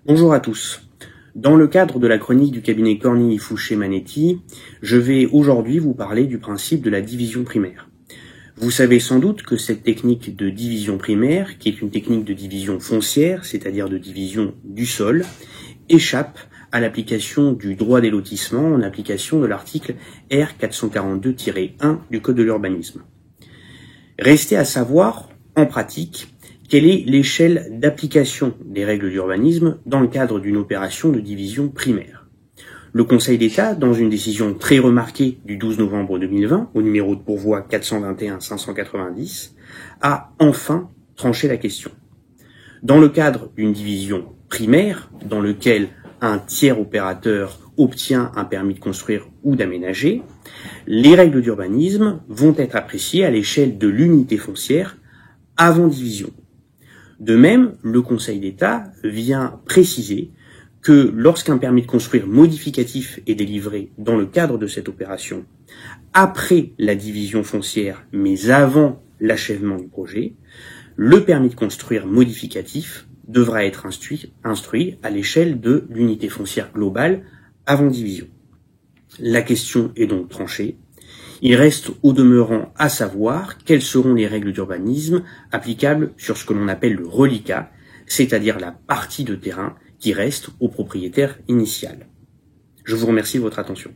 Bonjour à tous. Dans le cadre de la chronique du cabinet Cornilly Fouché Manetti, je vais aujourd'hui vous parler du principe de la division primaire. Vous savez sans doute que cette technique de division primaire, qui est une technique de division foncière, c'est-à-dire de division du sol, échappe à l'application du droit des lotissements en application de l'article R442-1 du Code de l'urbanisme. Restait à savoir, en pratique, quelle est l'échelle d'application des règles d'urbanisme dans le cadre d'une opération de division primaire. Le Conseil d'État, dans une décision très remarquée du 12 novembre 2020, au numéro de pourvoi 421-590, a enfin tranché la question. Dans le cadre d'une division primaire, dans lequel un tiers opérateur obtient un permis de construire ou d'aménager, les règles d'urbanisme vont être appréciées à l'échelle de l'unité foncière avant division. De même, le Conseil d'État vient préciser que lorsqu'un permis de construire modificatif est délivré dans le cadre de cette opération, après la division foncière mais avant l'achèvement du projet, le permis de construire modificatif devra être instruit à l'échelle de l'unité foncière globale avant division. La question est donc tranchée. Il reste au demeurant à savoir quelles seront les règles d'urbanisme applicables sur ce que l'on appelle le reliquat, c'est-à-dire la partie de terrain qui reste au propriétaire initial. Je vous remercie de votre attention.